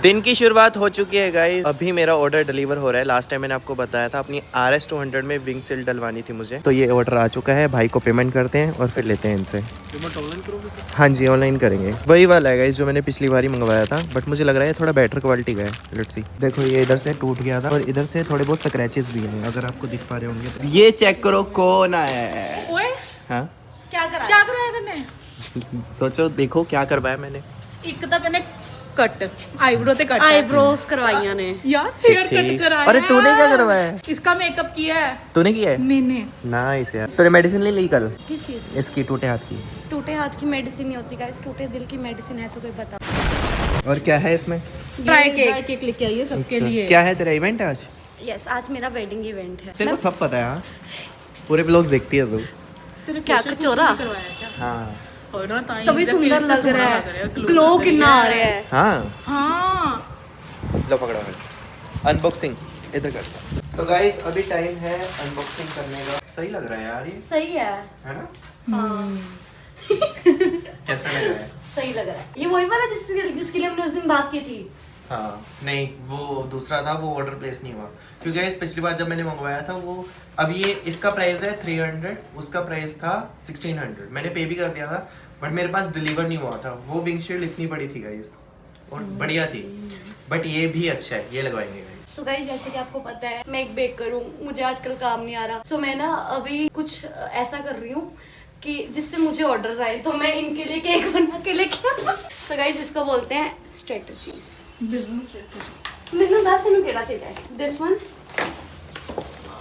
दिन की शुरुआत हो चुकी है गाइस। अभी मेरा ऑर्डर डिलीवर हो रहा है। लास्ट टाइम मैंने आपको बताया था अपनी RS 200 में विंग सील डलवानी थी मुझे, तो ये ऑर्डर आ चुका है। भाई को पेमेंट करते हैं और फिर लेते हैं इनसे। पेमेंट ऑनलाइन करोगे सर? हाँ जी, ऑनलाइन करेंगे। वही वाला है गाइस जो मैंने पिछली बार ही मंगवाया था, बट मुझे लग रहा है थोड़ा बेटर क्वालिटी का है। Let's see. देखो ये इधर से टूट गया था और इधर से थोड़े बहुत स्क्रैचेस भी हैं, अगर आपको दिख पा रहे होंगे तो। ये चेक करो कौन आया है। ओए हाँ क्या कराया तूने? सोचो, देखो क्या करवाया मैंने। एक तो तूने कट आईब्रो ते कट आईब्रोज करवाइया ने यार, हेयर कट कराया। अरे तूने क्या करवाया है? इसका मेकअप किया है तूने किया है? मैंने। नाइस यार। तूने मेडिसिन ले ली कल किस चीज की? इसकी टूटे हाथ की? टूटे हाथ की मेडिसिन नहीं होती गाइस, टूटे दिल की मेडिसिन है तो कोई बता। और क्या है इसमें? ड्राई केक लेके आई है सबके अच्छा, लिए। क्या है तेरा इवेंट है आज? यस, आज मेरा वेडिंग इवेंट है। तेरे को सब पता है? हाँ, पूरे ब्लॉग्स देखती है तू। तेरे क्या facial कचौरा? करवाया क्या? हाँ और ना ताई तभी से सुंदर face लग तो रहा सोना है, लग ग्लो लग रही कितना आ रहा है। हाँ, हाँ लो पकड़ो फिर। अनबॉक्सिंग इधर करता। तो गाइस अभी टाइम है अनबॉक्सिंग करने का। सही लग रहा है यार ये, सही है। है ना? हाँ कैसा लग रहा है? सही लग रहा है। ये वही वाला जिसके लिए हमने उस दिन बात की थी। हाँ नहीं, वो दूसरा था, वो ऑर्डर प्लेस नहीं हुआ क्योंकि गाइस पिछली बार जब मैंने मंगवाया था वो, अब ये इसका प्राइस है 300, उसका प्राइस था 1600। मैंने पे भी कर दिया था बट मेरे पास डिलीवर नहीं हुआ था। वो विंग शील्ड इतनी बड़ी थी गाइस और बढ़िया थी, बट ये भी अच्छा है, ये लगवाएंगे गाइस। सो गाइस जैसे कि आपको पता है मैं एक बेकर हूँ, मुझे आजकल काम नहीं आ रहा। सो मैं ना अभी कुछ ऐसा कर रही हूँ कि जिससे मुझे ऑर्डर्स आए, तो मैं इनके लिए केक बना के लेके आऊँ। सो गाइस इसको बोलते हैं स्ट्रेटजीज, बिजनेस स्ट्रेटजी। मैंने दस इन्हें केड़ा चाहिए दिस वन।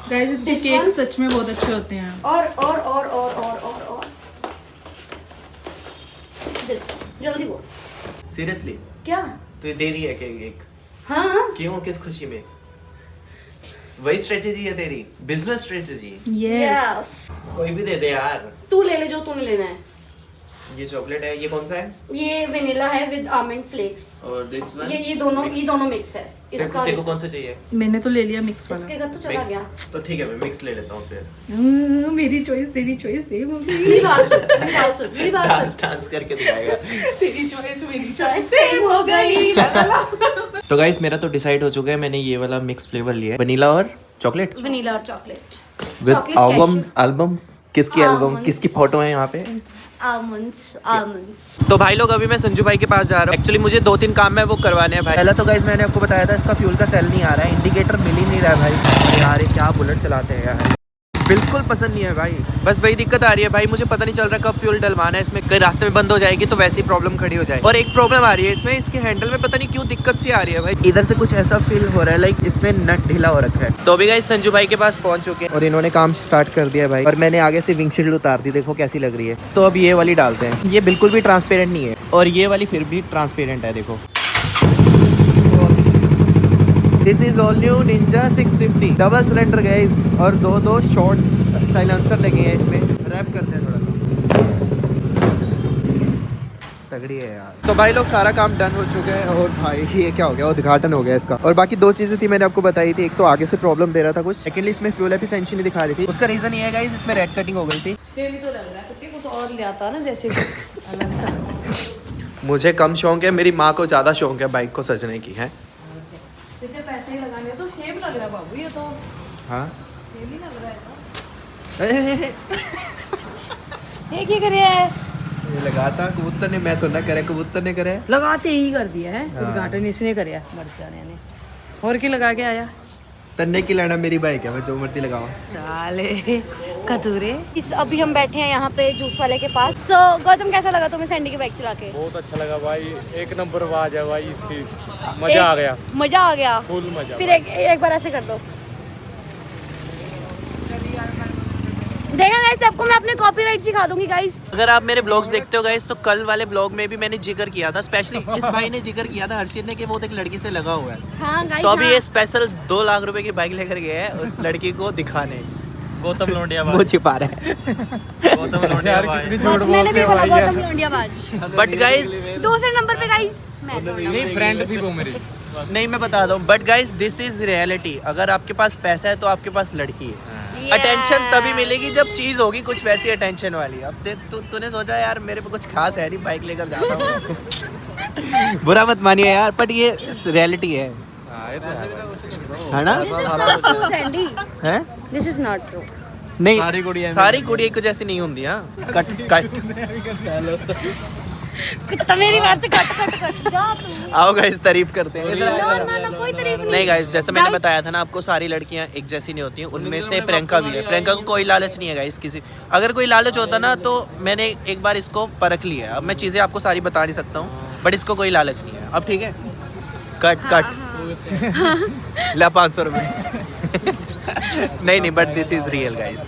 गाइस इसके This केक one? सच में बहुत अच्छे होते हैं। और दिस वन, जल्दी बोल। सीरियसली क्या? तो ये दे रही है केक? हाँ क्यों, किस खुशी में? वही स्ट्रेटेजी है तेरी, बिजनेस स्ट्रेटेजी। यस। कोई भी दे दे यार। तू ले ले जो तूने लेना है। ये चॉकलेट है, ये कौन सा है? ये वेनिला है विद आलमंड फ्लेक्स। और दिस वन? ये दोनों मिक्स है। इसका तेरे को कौन सा चाहिए? मैंने तो ले लिया मिक्स वाला। इसके घर तो चला मिक्स? गया। तो ठीक है मैं मिक्स ले लेता हूँ फिर। मेरी चॉइस तेरी चॉइस सेम हो गई। मेरी बात सुन, मेरी बात सुन। डांस डांस करके दिखाएगा। तेरी चॉइस मेरी चॉइस सेम हो गई। तो गाइस मेरा तो डिसाइड हो चुका है, मैंने ये वाला मिक्स फ्लेवर लिया है, वनीला और चॉकलेट वेनिला और चॉकलेट विद Chocolate एल्बम्स। किसकी एल्बम, Almonds. किसकी फोटो है यहाँ पे? आलमंड्स। तो भाई लोग अभी मैं संजू भाई के पास जा रहा हूँ। एक्चुअली मुझे 2-3 काम है वो करवाने हैं भाई। पहला तो गाइस मैंने आपको बताया था इसका फ्यूल का सेल नहीं आ रहा है, इंडिकेटर मिल ही नहीं रहा है भाई। अरे यार ये क्या बुलेट चलाते हैं यार, बिल्कुल पसंद नहीं है भाई। बस वही दिक्कत आ रही है भाई, मुझे पता नहीं चल रहा कब फ्यूल डलवाना है इसमें। कहीं रास्ते में बंद हो जाएगी तो वैसी प्रॉब्लम खड़ी हो जाए। और एक प्रॉब्लम आ रही है इसमें, इसके हैंडल में पता नहीं क्यों दिक्कत सी आ रही है भाई। इधर से कुछ ऐसा फील हो रहा है लाइक इसमें नट ढीला हो रखा है। तो अभी गाइस संजू भाई के पास पहुंच चुके हैं और इन्होंने काम स्टार्ट कर दिया भाई। और मैंने आगे से विंग शील्ड उतार दी, देखो कैसी लग रही है। तो अब ये वाली डालते हैं, ये बिल्कुल भी ट्रांसपेरेंट नहीं है और ये वाली फिर भी ट्रांसपेरेंट है, देखो। This is all new Ninja 650 double cylinder guys, और दो शॉर्ट साइलेंसर लगे हैं इसमें। रैप करते हैं थोड़ा सा, तगड़ी है यार। तो भाई लोग सारा काम डन हो चुका है और भाई ये क्या हो गया, उद्घाटन हो गया इसका। और बाकी 2 चीजें थी मैंने आपको बताई थी, एक तो आगे से प्रॉब्लम दे रहा था कुछ, सेकेंडली इसमें फ्यूल एफिशिएंसी नहीं दिखा रही थी। उसका रीजन ये है गाइस इसमें रेड कटिंग हो गई थी। सेम ही तो लग रहा है, कुछ और ले आता ना जैसे। मुझे कम शौक है, मेरी माँ को ज्यादा शौक है बाइक को सजने की है। तुझे पैसे ही लगाने तो शेप लग रहा है बाबू, ये तो हाँ शेप ही लग रहा है। ये क्या करे है? लगा था कबूतर ने, मैं तो ना करे, कबूतर ने करे। लगाते ही कर दिया है, हाँ। उद्घाटन इसने करया मर जाने ने। और की लगा के आया तन्ने की लाना मेरी बाइक है, मैं जो मर्जी लगाऊं। साले कतूरे। इस अभी हम बैठे हैं यहाँ पे जूस वाले के पास। सो गौतम कैसा लगा तुम्हें सैंडी की बाइक चला के? बहुत अच्छा लगा भाई, एक नंबर आवाज है भाई इसकी, मजा आ गया, मजा आ गया, फुल मजा। फिर एक बार ऐसे कर दो। देखा गाइस, सबको मैं अपने कॉपीराइट सिखा दूंगी गाइस। अगर आप मेरे ब्लॉग्स देखते हो गाइस तो कल वाले ब्लॉग में भी मैंने जिक्र किया था, स्पेशली इस भाई ने जिक्र किया था हर्षित ने, कि वो एक लड़की से लगा हुआ है। हाँ गाइस, तो अभी ये स्पेशल 2 लाख रुपए की बाइक लेकर गया है उस लड़की को दिखाने। गौतम लोंडिया वो छिपा रहा है। गौतम लोंडिया भाई, मैंने भी बोला गौतम लोंडियाबाज। बट गाइस दूसरे नंबर पे गाइस नहीं फ्रेंड थी वो मेरी। नहीं मैं बता दूं, but guys this is reality. अगर आपके पास पैसा है तो आपके पास लड़की है, अटेंशन तभी मिलेगी जब चीज होगी कुछ वैसी अटेंशन वाली। अब तूने सोचा यार मेरे पे कुछ खास है नहीं, बाइक लेकर जाता हूँ। बुरा मत मानिए यार, बट ये रियलिटी है ना? हैं? This is not true. नहीं, सारी कुड़ियाँ कुछ ऐसी नहीं होती। हाँ, कट कुत्ता मेरी बात से कट जा तू। आओ गाइस तारीफ करते हैं। ना कोई तारीफ नहीं गाइस, जैसे मैंने बताया था ना आपको, सारी लड़कियां एक जैसी नहीं होती हैं। उनमें से प्रियंका भी है। प्रियंका को कोई लालच नहीं है गाइस किसी। अगर कोई लालच होता ना तो मैंने एक बार इसको परख लिया है। अब मैं चीज़ें आपको सारी बता नहीं सकता हूँ, बट इसको कोई लालच नहीं है। अब ठीक है, कट ला 500 रुपये। नहीं, but this is real guys.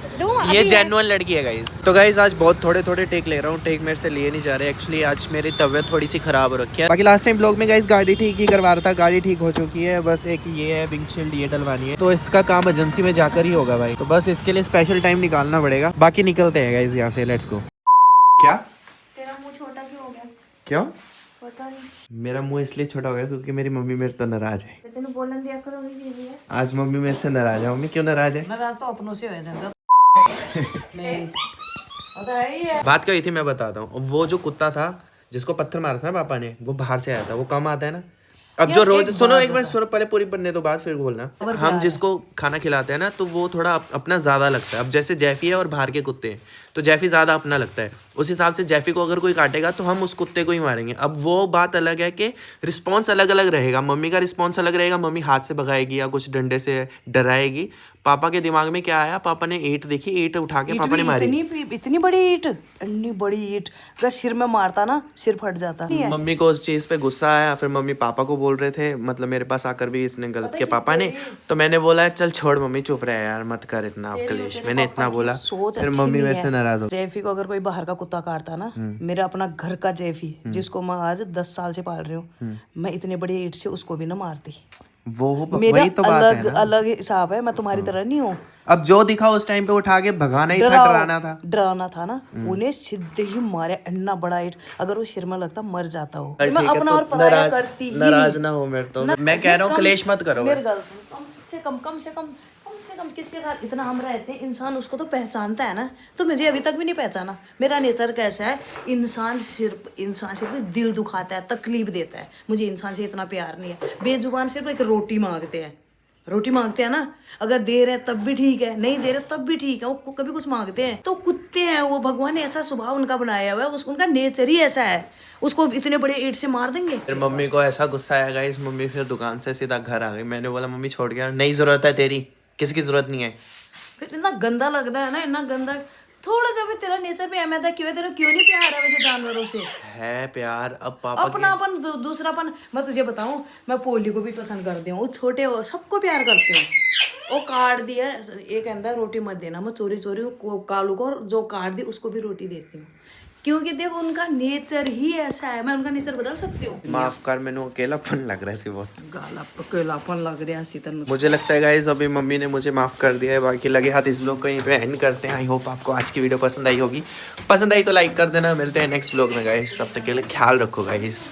ये जेन्युइन लड़की है गाइस। तो गाइस आज बहुत थोड़े टेक ले रहा हूँ, टेक मेरे से लिए नहीं जा रहे। एक्चुअली आज मेरी तबीयत थोड़ी सी खराब हो रखी है। बाकी लास्ट टाइम ब्लॉग में गाइस गाड़ी ठीक ही करवा रहा था, गाड़ी ठीक हो चुकी है। बस एक ये है विंडशील्ड, ये डलवानी है, तो इसका काम एजेंसी में जाकर ही होगा भाई। तो बस इसके लिए स्पेशल टाइम निकालना पड़ेगा। बाकी निकलते हैं गाइस यहाँ से, लेट्स गो। क्या तेरा मुंह छोटा क्यों हो गया? क्यों? पता नहीं, मेरा मुंह इसलिए छोटा हो गया क्योंकि मेरी मम्मी मेरे तो नाराज है। तेने बोलन दिया करो नहीं दिया। आज मम्मी मेरे से नाराज है। मम्मी क्यों नाराज है? नाराज तो अपनों से हो जाएगा। बात क्या हुई थी मैं बताता हूँ। वो जो कुत्ता था जिसको पत्थर मारा था ना पापा ने, वो बाहर से आया था। वो कम आता है ना। अब जो रोज सुनो, एक बार सुनो, पहले पूरी पढ़ने तो बाद फिर बोलना। हम जिसको खाना खिलाते हैं ना तो वो थोड़ा अपना ज्यादा लगता है। अब जैसे जैफी है और बाहर के कुत्ते हैं, तो जैफी ज्यादा अपना लगता है। उस हिसाब से जैफी को अगर कोई काटेगा तो हम उस कुत्ते को ही मारेंगे। अब वो बात अलग है कि रिस्पॉन्स अलग अलग रहेगा। मम्मी का रिस्पॉन्स अलग रहेगा, मम्मी हाथ से भगाएगी या कुछ डंडे से डराएगी। पापा के दिमाग में क्या आया, पापा ने ईंट देखी, ईंट उठा के पापा ने मारी। इतनी बड़ी ईंट, इतनी बड़ी ईंट अगर सिर में मारता ना, सिर फट जाता। मम्मी को उस चीज पे गुस्सा आया। फिर मम्मी पापा को बोल रहे थे, मतलब मेरे पास आकर भी इसने गलत किया पापा ने। तो मैंने बोला चल छोड़ मम्मी, चुप रहे यार, मत कर इतना कलेश। मैंने इतना बोला, फिर मम्मी मेरे से नाराज हो। जैफी को अगर कोई बाहर का कुत्ता काटता ना, मेरा अपना घर का जैफी जिसको मैं आज 10 साल से पाल रही हूँ, मैं इतने बड़ी ईंट से उसको भी ना मारती। मेरा वही तो बात है ना। अलग हिसाब है, मैं तुम्हारी तरह नहीं हूँ। अब जो दिखा उस टाइम पे उठा के भगाना ही था, डराना था ना। उन्हें सीधे ही मारे, अन्ना बड़ा ईंट। अगर वो सिर में लगता मर जाता हो। मैं अपना और पराया करती ही नाराज ना हो मेरे तो। मैं कह रहा हूँ क्लेश मत करो बस। कम से कम किसके साथ इतना हम रहते हैं, इंसान उसको तो पहचानता है ना। तो मुझे अभी तक भी नहीं पहचाना। मेरा नेचर कैसा है, इंसान सिर्फ दिल दुखाता है, तकलीफ देता है। मुझे इंसान से इतना प्यार नहीं है। बेजुबान सिर्फ एक रोटी मांगते हैं ना। अगर दे रहे तब भी ठीक है, नहीं दे रहे तब भी ठीक है। वो कभी कुछ मांगते हैं तो कुत्ते हैं वो, भगवान ने ऐसा स्वभाव उनका बनाया हुआ है, उनका नेचर ही ऐसा है। उसको इतने बड़े ईंट से मार देंगे। फिर मम्मी को ऐसा गुस्सा आया गाइस, मम्मी फिर दुकान से सीधा घर आ गई। मैंने बोला मम्मी छोड़ गया, नहीं जरूरत है तेरी, किसकी जरूरत नहीं है। फिर इतना गंदा लगता है ना, इतना गंदा। थोड़ा जब तेरा नेचर पे अहमदा क्यों है, तेरा क्यों नहीं प्यार है वैसे जानवरों से? है प्यार। अब पापा अपनापन, दूसरापन। मैं तुझे बताऊं, मैं पोली को भी पसंद करती हूँ। छोटे वो सबको प्यार करती हूँ। वो काट दिया, एक कहता रोटी मत देना, मैं चोरी कालू को जो काट दी उसको भी रोटी देती हूँ। क्योंकि देखो उनका नेचर ही ऐसा है। मैं उनका नेचर बदल सकती हूँ? माफ कर, मैंने अकेलापन लग रहा है सी बहुत। अकेलापन लग रहा है सीतन। मुझे लगता है गाइस अभी मम्मी ने मुझे माफ कर दिया है। बाकी लगे हाथ इस ब्लॉग को यहीं पे एंड करते हैं। आई होप आपको आज की वीडियो पसंद आई होगी। पसंद आई तो लाइक कर देना। मिलते हैं नेक्स्ट ब्लॉग में गाइस, तब तक के लिए ख्याल रखो गाइस।